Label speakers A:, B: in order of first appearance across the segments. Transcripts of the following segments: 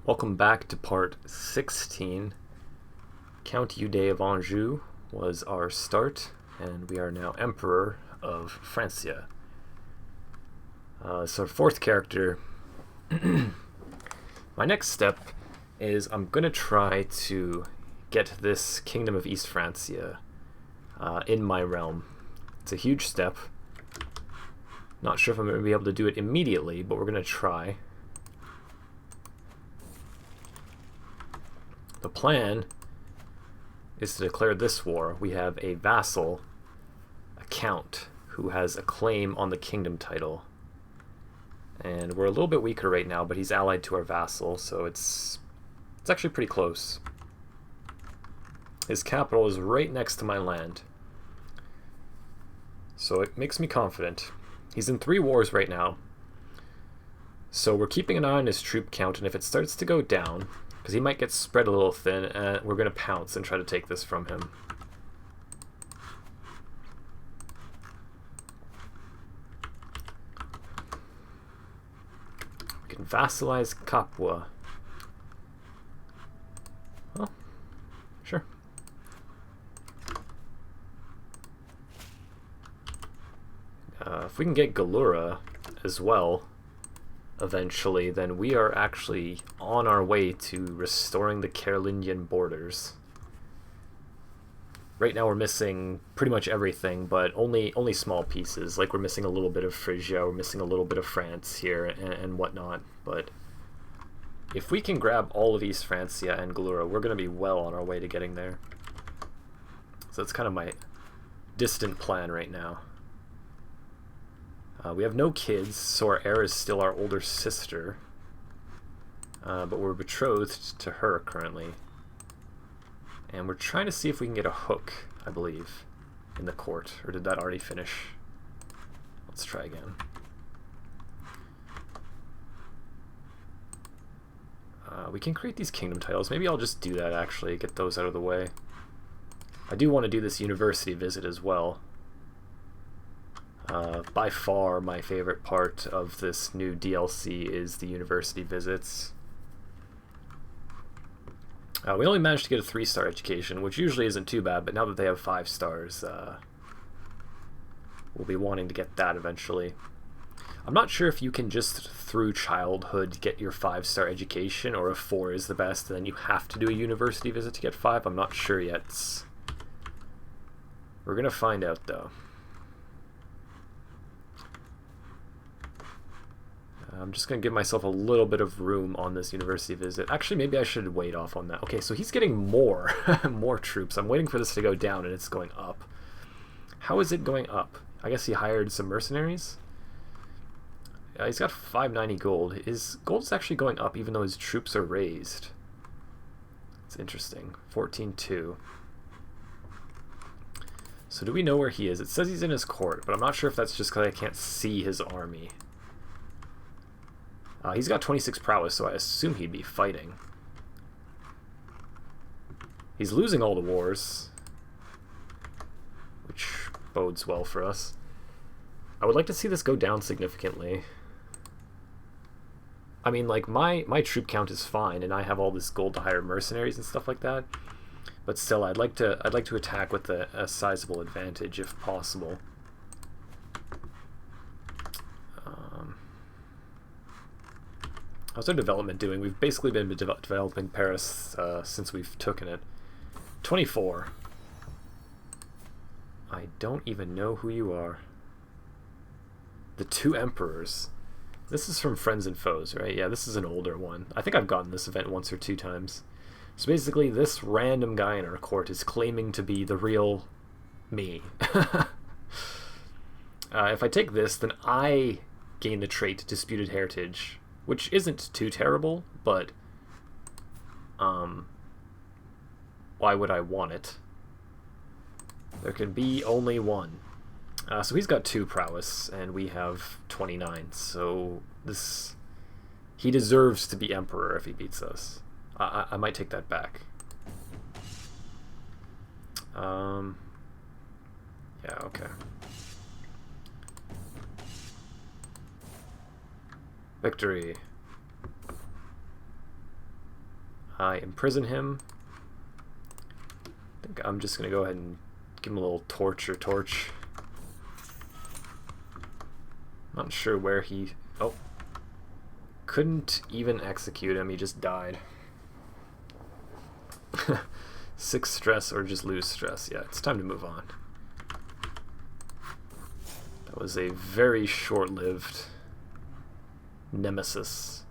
A: Welcome back to part 16. Count Eudes of Anjou was our start, and we are now Emperor of Francia. So our fourth character. My next step is I'm going to try to get this Kingdom of East Francia in my realm. It's a huge step. Not sure if I'm going to be able to do it immediately, but we're going to try. The plan is to declare this war. We have a vassal, a count, who has a claim on the kingdom title. And we're a little bit weaker right now, but he's allied to our vassal, so it's actually pretty close. His capital is right next to my land. So it makes me confident. He's in 3 wars right now. So we're keeping an eye on his troop count, and if it starts to go down, because he might get spread a little thin, and we're going to pounce and try to take this from him. We can vassalize Capua. Well, sure. If we can get Galura as well, eventually, then we are actually on our way to restoring the Carolingian borders. Right now we're missing pretty much everything, but only small pieces. Like we're missing a little bit of Frisia, we're missing a little bit of France here and whatnot. But if we can grab all of East Francia and Galura, we're going to be well on our way to getting there. So that's kind of my distant plan right now. We have no kids, so our heir is still our older sister. But we're betrothed to her currently. And we're trying to see if we can get a hook, I believe, in the court. Or did that already finish? Let's try again. We can create these kingdom titles. Maybe I'll just do that, actually, get those out of the way. I do want to do this university visit as well. By far, my favorite part of this new DLC is the university visits. We only managed to get a 3-star education, which usually isn't too bad, but now that they have 5 stars, we'll be wanting to get that eventually. I'm not sure if you can just, through childhood, get your 5-star education, or if 4 is the best, and then you have to do a university visit to get 5. I'm not sure yet. We're gonna find out, though. I'm just going to give myself a little bit of room on this university visit. Actually, maybe I should wait off on that. Okay, so he's getting more, more troops. I'm waiting for this to go down, and it's going up. How is it going up? I guess he hired some mercenaries? He's got 590 gold. His gold is actually going up, even though his troops are raised. It's interesting. 14-2. So do we know where he is? It says he's in his court, but I'm not sure if that's just because I can't see his army. He's got 26 prowess, so I assume he'd be fighting. He's losing all the wars, which bodes well for us. I would like to see this go down significantly. I mean, like, my troop count is fine, and I have all this gold to hire mercenaries and stuff like that. But still, I'd like to attack with a sizable advantage if possible. How's our development doing? We've basically been developing Paris since we've taken it. 24. I don't even know who you are. The 2 Emperors. This is from Friends and Foes, right? Yeah, this is an older one. I think I've gotten this event once or 2 times. So basically, this random guy in our court is claiming to be the real me. If I take this, then I gain the trait Disputed Heritage, which isn't too terrible, but why would I want it? There can be only one. So he's got 2 prowess, and we have 29, so he deserves to be emperor if he beats us. I might take that back. Yeah, okay. Victory. I imprison him. I think I'm just going to go ahead and give him a little torch. Not sure where he... Oh. Couldn't even execute him, he just died. 6 stress or just lose stress. Yeah, it's time to move on. That was a very short-lived nemesis.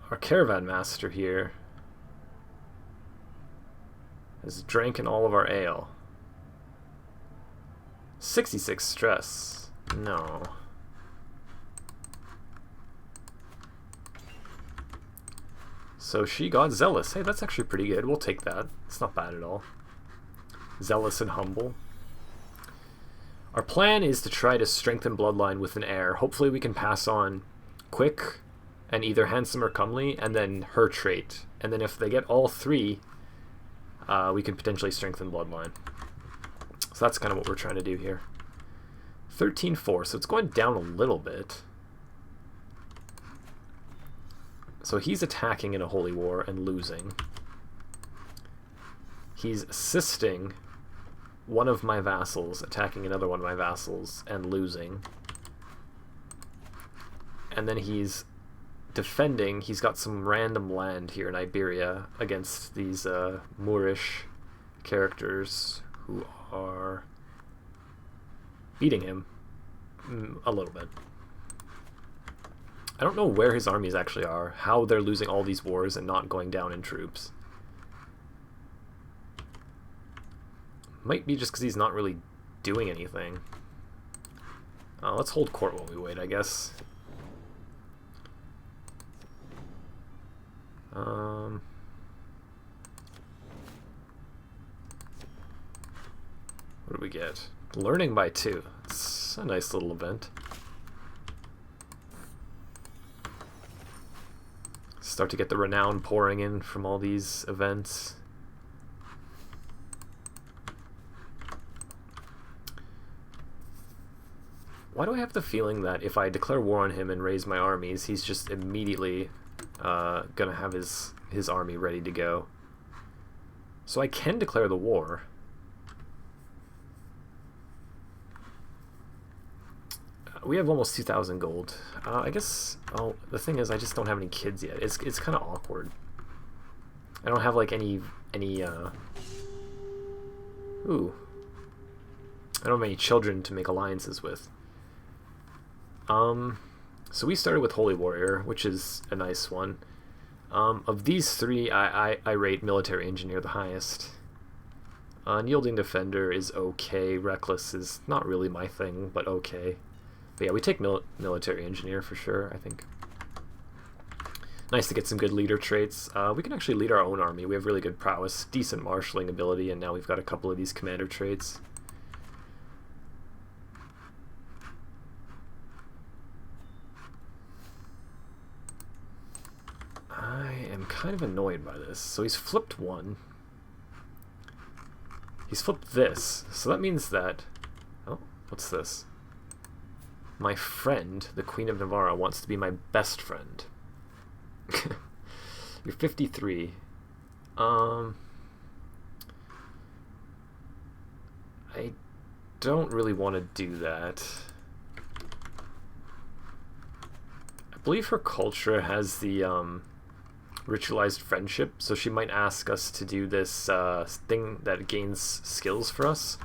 A: Our caravan master here has drank all of our ale. 66 stress. No. So she got zealous. Hey, that's actually pretty good. We'll take that. It's not bad at all. Zealous and humble. Our plan is to try to strengthen bloodline with an heir. Hopefully we can pass on quick and either handsome or comely, and then her trait. And then if they get all 3, we can potentially strengthen bloodline. So that's kind of what we're trying to do here. 13-4, so it's going down a little bit. So he's attacking in a holy war and losing. He's assisting one of my vassals, attacking another one of my vassals, and losing. And then he's defending. He's got some random land here in Iberia against these Moorish characters who are beating him a little bit. I don't know where his armies actually are, how they're losing all these wars and not going down in troops. Might be just because he's not really doing anything. Let's hold court while we wait, I guess. What do we get? Learning by 2. It's a nice little event. Start to get the renown pouring in from all these events. Why do I have the feeling that if I declare war on him and raise my armies, he's just immediately gonna have his army ready to go? So I can declare the war. We have almost 2,000 gold. I guess, oh, the thing is I just don't have any kids yet. It's kind of awkward. I don't have like any ooh. I don't have any children to make alliances with. So we started with Holy Warrior, which is a nice one. Of these 3, I rate Military Engineer the highest. Unyielding Defender is okay. Reckless is not really my thing, but okay. But yeah, we take Military Engineer for sure, I think. Nice to get some good leader traits. We can actually lead our own army. We have really good prowess, decent marshalling ability, and now we've got a couple of these commander traits. I am kind of annoyed by this. So he's flipped 1. He's flipped this. So that means that... Oh, what's this? My friend, the Queen of Navarre, wants to be my best friend. You're 53. I don't really want to do that. I believe her culture has the ritualized friendship, so she might ask us to do this thing that gains skills for us.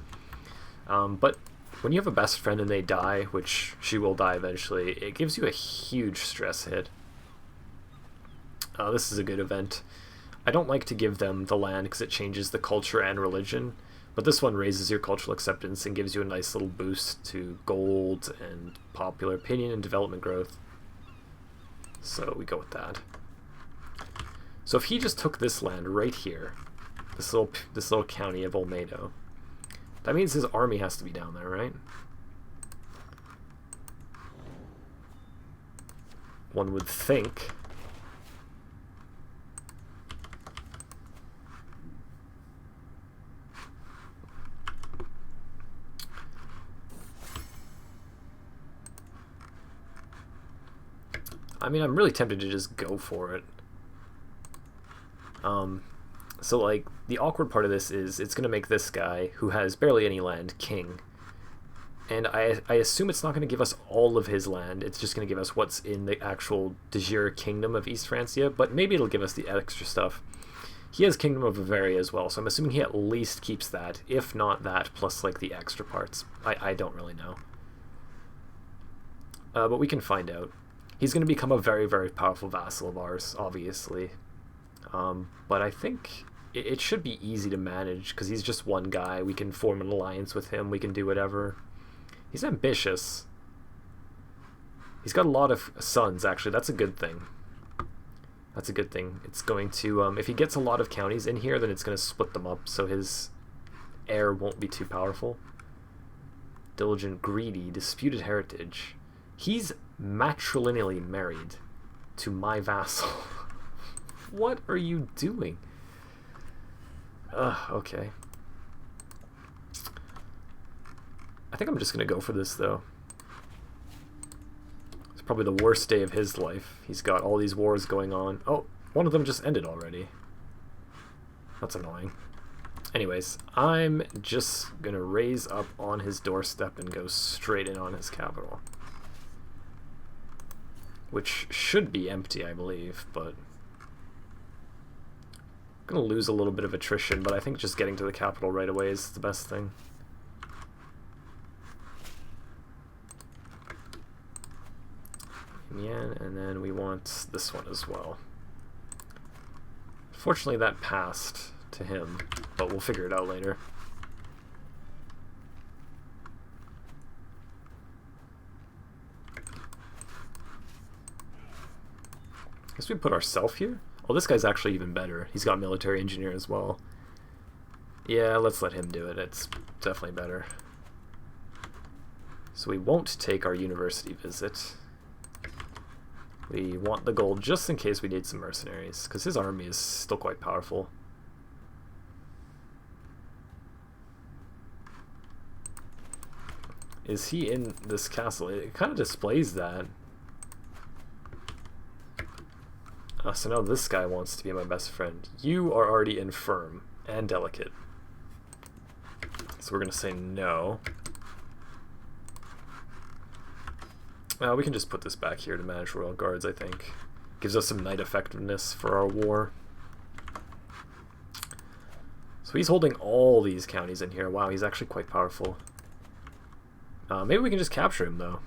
A: But when you have a best friend and they die, which she will die eventually, it gives you a huge stress hit. This is a good event. I don't like to give them the land because it changes the culture and religion, but this one raises your cultural acceptance and gives you a nice little boost to gold and popular opinion and development growth. So we go with that. So if he just took this land right here, this little county of Olmedo, that means his army has to be down there, right? One would think. I mean, I'm really tempted to just go for it. So, like, the awkward part of this is it's going to make this guy, who has barely any land, king. And I assume it's not going to give us all of his land. It's just going to give us what's in the actual de jure kingdom of East Francia, but maybe it'll give us the extra stuff. He has Kingdom of Bavaria as well, so I'm assuming he at least keeps that, if not that, plus, like, the extra parts. I don't really know. But we can find out. He's going to become a very, very powerful vassal of ours, obviously. But I think it should be easy to manage, because he's just one guy. We can form an alliance with him. We can do whatever. He's ambitious. He's got a lot of sons, actually. That's a good thing. That's a good thing. It's going to, if he gets a lot of counties in here, then it's going to split them up, so his heir won't be too powerful. Diligent, greedy, disputed heritage. He's matrilineally married to my vassal. What are you doing? Okay. I think I'm just going to go for this, though. It's probably the worst day of his life. He's got all these wars going on. Oh, one of them just ended already. That's annoying. Anyways, I'm just going to raise up on his doorstep and go straight in on his capital. Which should be empty, I believe, but... I'm going to lose a little bit of attrition, but I think just getting to the capital right away is the best thing. Yeah, and then we want this one as well. Fortunately, that passed to him, but we'll figure it out later. Guess we put ourselves here? Oh, this guy's actually even better. He's got military engineer as well. Yeah, let's let him do it. It's definitely better. So we won't take our university visit. We want the gold just in case we need some mercenaries, because his army is still quite powerful. Is he in this castle? It kind of displays that. So now this guy wants to be my best friend. You are already infirm and delicate. So we're going to say no. We can just put this back here to manage royal guards, I think. Gives us some knight effectiveness for our war. So he's holding all these counties in here. Wow, he's actually quite powerful. Maybe we can just capture him, though.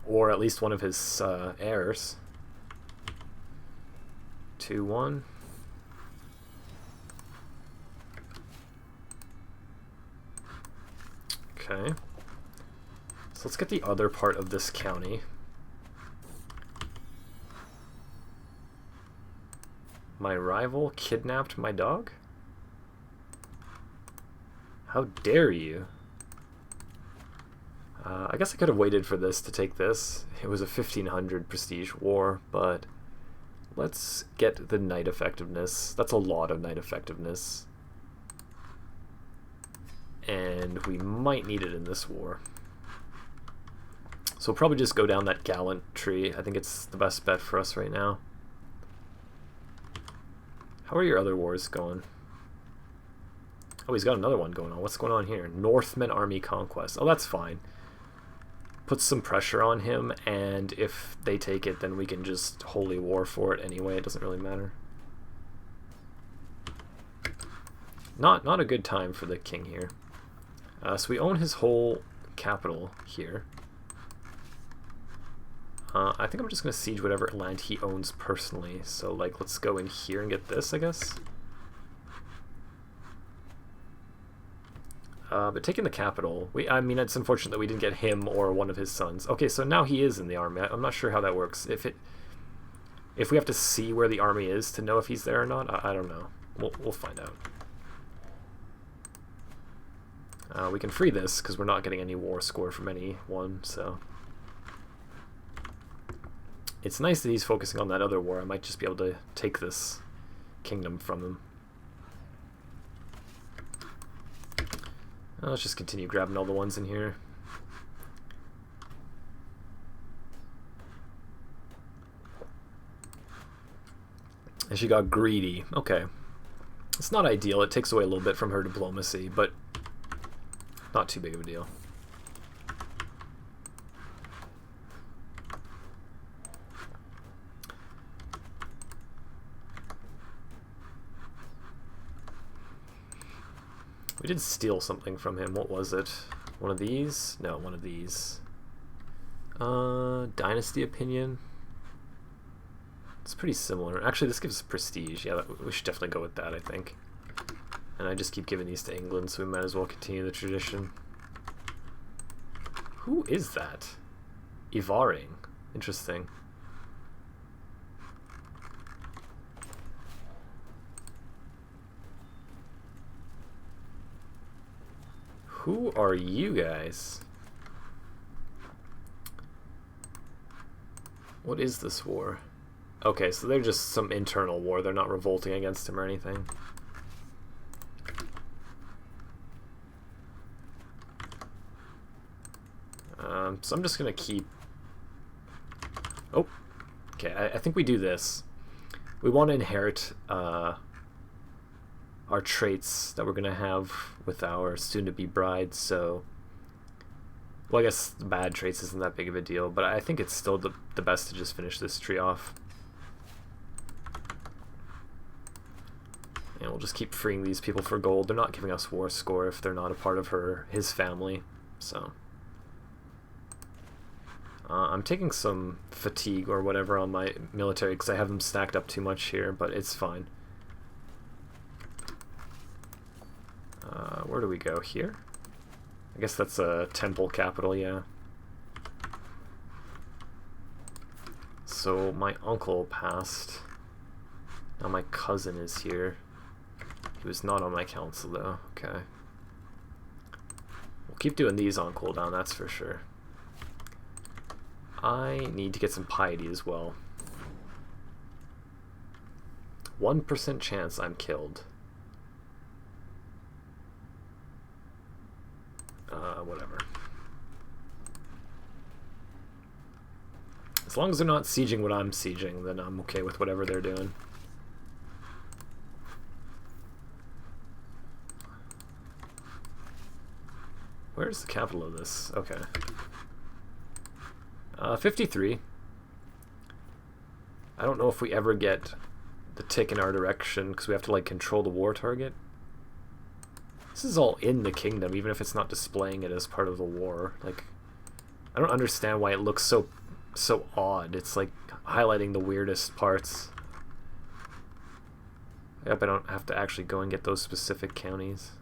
A: Or at least one of his heirs. 2-1. Okay. So let's get the other part of this county. My rival kidnapped my dog? How dare you? I guess I could have waited for this to take this. It was a 1500 prestige war, but let's get the knight effectiveness. That's a lot of knight effectiveness. And we might need it in this war. So we'll probably just go down that gallantry. I think it's the best bet for us right now. How are your other wars going? Oh, he's got another one going on. What's going on here? Northman Army Conquest. Oh, that's fine. Put some pressure on him, and if they take it, then we can just holy war for it anyway. It doesn't really matter. Not a good time for the king here. So we own his whole capital here. I think I'm just going to siege whatever land he owns personally. So, like, let's go in here and get this, I guess. But taking the capital, I mean, it's unfortunate that we didn't get him or one of his sons. Okay, so now he is in the army. I'm not sure how that works. If we have to see where the army is to know if he's there or not, I don't know. We'll find out. We can free this because we're not getting any war score from anyone, so... It's nice that he's focusing on that other war. I might just be able to take this kingdom from him. Let's just continue grabbing all the ones in here. And she got greedy. Okay. It's not ideal. It takes away a little bit from her diplomacy, but not too big of a deal. We did steal something from him. What was it? One of these? No, one of these. Dynasty opinion. It's pretty similar. Actually, this gives prestige. Yeah, we should definitely go with that, I think. And I just keep giving these to England, so we might as well continue the tradition. Who is that? Ivaring. Interesting. Who are you guys? What is this war? Okay, so they're just some internal war. They're not revolting against him or anything. So I'm just gonna keep... Oh, okay, I think we do this. We want to inherit our traits that we're gonna have with our soon-to-be bride, so... Well, I guess the bad traits isn't that big of a deal, but I think it's still the best to just finish this tree off. And we'll just keep freeing these people for gold. They're not giving us war score if they're not a part of his family, so... I'm taking some fatigue or whatever on my military because I have them stacked up too much here, but it's fine. Where do we go? Here? I guess that's a temple capital, yeah. So my uncle passed. Now my cousin is here. He was not on my council though. Okay. We'll keep doing these on cooldown, that's for sure. I need to get some piety as well. 1% chance I'm killed. Whatever. As long as they're not sieging what I'm sieging, then I'm okay with whatever they're doing. Where's the capital of this? Okay. 53. I don't know if we ever get the tick in our direction because we have to like control the war target. This is all in the kingdom, even if it's not displaying it as part of the war. Like, I don't understand why it looks so odd. It's like highlighting the weirdest parts. Yep, I don't have to actually go and get those specific counties.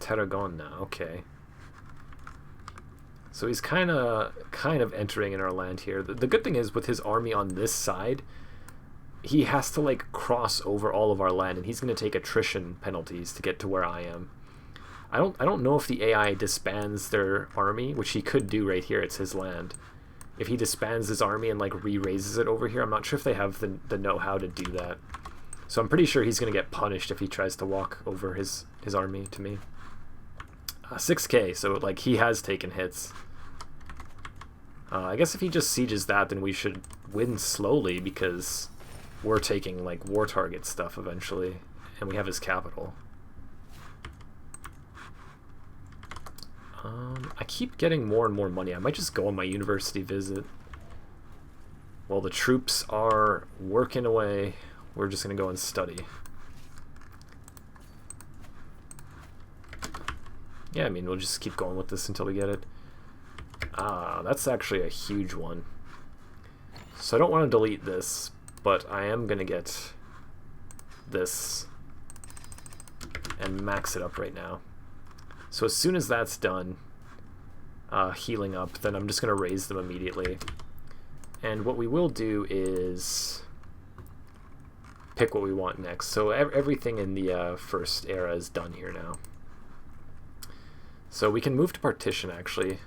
A: Tarragona now, okay. So he's kind of entering in our land here. The good thing is with his army on this side, he has to like cross over all of our land, and he's going to take attrition penalties to get to where I am. I don't know if the AI disbands their army, which he could do right here. It's his land. If he disbands his army and like re-raises it over here, I'm not sure if they have the know-how to do that. So I'm pretty sure he's going to get punished if he tries to walk over his army to me. 6k, so like he has taken hits. I guess if he just sieges that, then we should win slowly because we're taking like war target stuff eventually, and we have his capital. I keep getting more and more money. I might just go on my university visit. While the troops are working away, we're just gonna go and study. Yeah, I mean, we'll just keep going with this until we get it. That's actually a huge one. So I don't want to delete this, but I am going to get this and max it up right now. So as soon as that's done, healing up, then I'm just going to raise them immediately. And what we will do is pick what we want next. So everything in the first era is done here now. So we can move to partition, actually,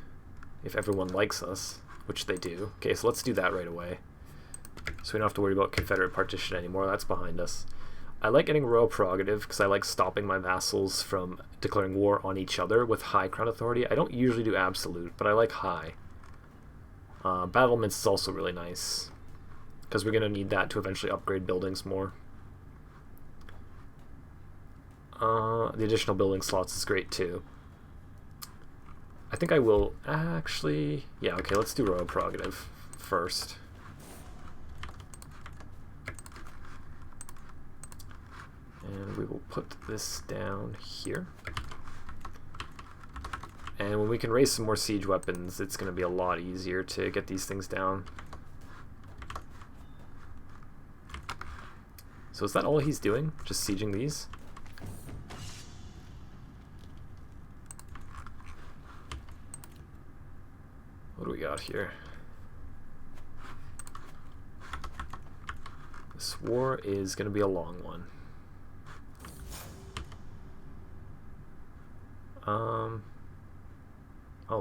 A: if everyone likes us, which they do. Okay, so let's do that right away. So we don't have to worry about Confederate partition anymore. That's behind us. I like getting royal prerogative because I like stopping my vassals from declaring war on each other with high crown authority. I don't usually do absolute, but I like high. Battlements is also really nice because we're going to need that to eventually upgrade buildings more. The additional building slots is great too. I think I will actually... Yeah, okay, let's do Royal Prerogative first. And we will put this down here. And when we can raise some more siege weapons, it's going to be a lot easier to get these things down. So is that all he's doing? Just sieging these? What do we got here? This war is going to be a long one. Oh,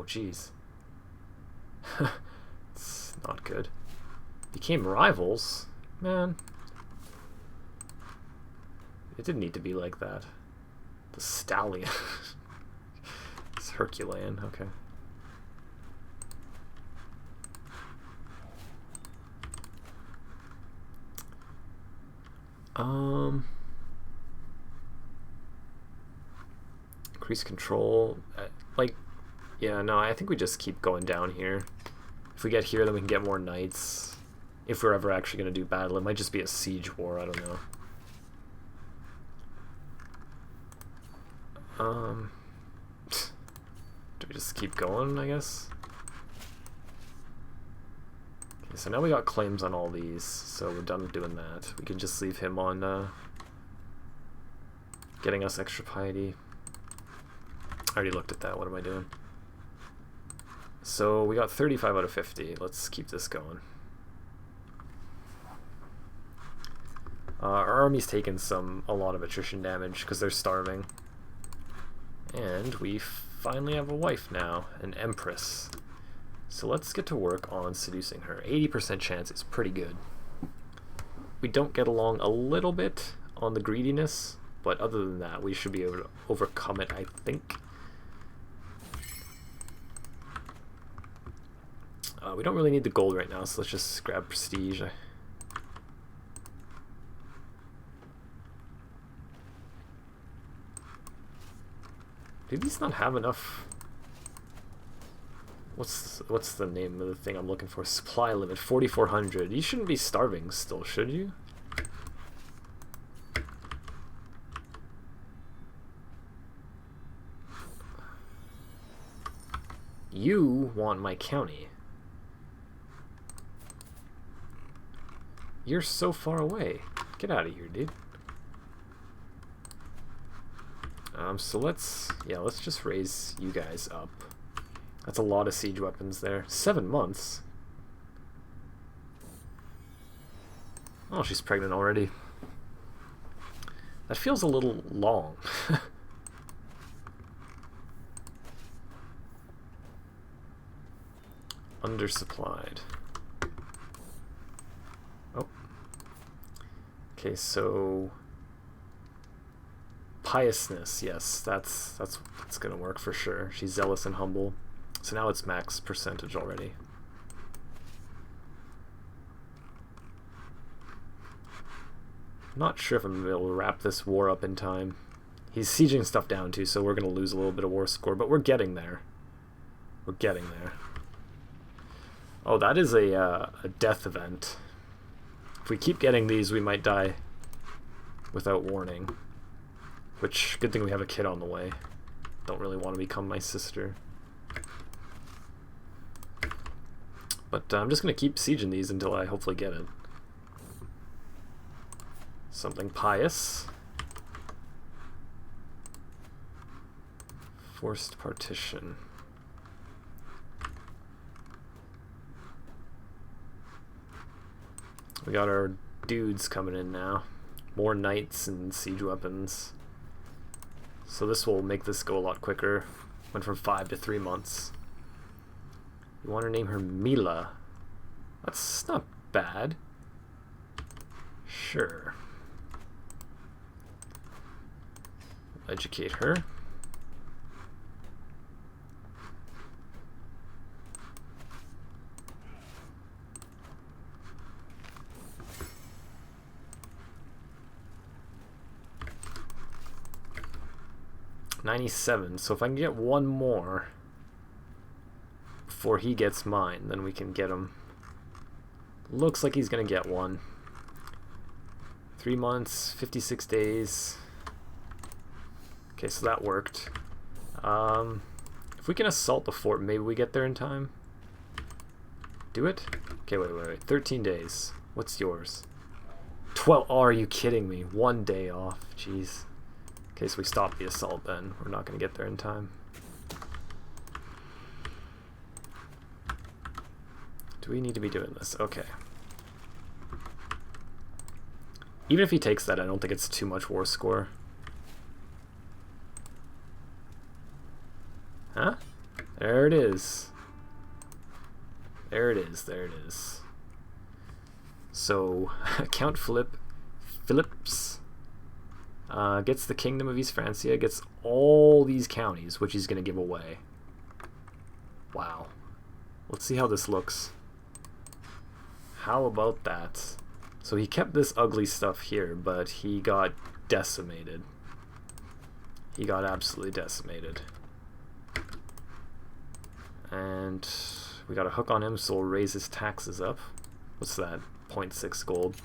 A: jeez. It's not good. Became rivals? Man. It didn't need to be like that. The stallion. It's Herculean, okay. Increase control. Like, yeah, no, I think we just keep going down here. If we get here, then we can get more knights. If we're ever actually going to do battle, it might just be a siege war, I don't know. Do we just keep going, I guess? Okay, so now we got claims on all these, so we're done with doing that. We can just leave him on getting us extra piety. I already looked at that, what am I doing? So we got 35 out of 50. Let's keep this going. Our army's taken a lot of attrition damage because they're starving. And we finally have a wife now, an empress. So let's get to work on seducing her. 80% chance is pretty good. We don't get along a little bit on the greediness, but other than that, we should be able to overcome it, I think. We don't really need the gold right now, so let's just grab prestige. Do these not have enough? What's the name of the thing I'm looking for? Supply limit 4,400. You shouldn't be starving still, should you? You want my county. You're so far away. Get out of here, dude. So let's just raise you guys up. That's a lot of siege weapons there. 7 months. Oh, she's pregnant already. That feels a little long. Undersupplied. Oh. Okay, so piousness, yes, that's gonna work for sure. She's zealous and humble. So now it's max percentage already. Not sure if I'm gonna be able to wrap this war up in time. He's sieging stuff down too, so we're gonna lose a little bit of war score, but we're getting there. We're getting there. Oh, that is a death event. If we keep getting these, we might die without warning. Which, good thing we have a kid on the way. Don't really want to become my sister. But I'm just going to keep sieging these until I hopefully get it. Something pious. Forced partition. We got our dudes coming in now. More knights and siege weapons. So this will make this go a lot quicker. Went from 5 to 3 months. You want to name her Mila. That's not bad. Sure. Educate her. 97. So if I can get one more before he gets mine, then we can get him. Looks like he's gonna get one. 3 months, 56 days. Okay, so that worked. If we can assault the fort, maybe we get there in time. Do it? Okay, wait. 13 days. What's yours? 12. Oh, are you kidding me? 1 day off. Jeez. Okay, so we stop the assault then. We're not going to get there in time. Do we need to be doing this? Okay. Even if he takes that, I don't think it's too much war score. Huh? There it is. There it is. So, Count Philips gets the Kingdom of East Francia, gets all these counties, which he's going to give away. Wow. Let's see how this looks. How about that? So he kept this ugly stuff here, but he got decimated. He got absolutely decimated. And we got a hook on him, so we'll raise his taxes up. What's that? 0.6 gold.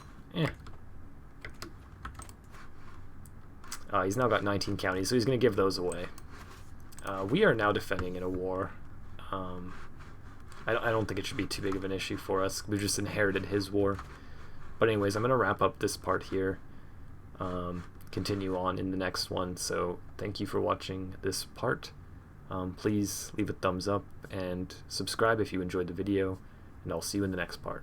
A: He's now got 19 counties, so he's going to give those away. We are now defending in a war. I don't think it should be too big of an issue for us. We've just inherited his war. But anyways, I'm going to wrap up this part here. Continue on in the next one. So thank you for watching this part. Please leave a thumbs up and subscribe if you enjoyed the video, and I'll see you in the next part.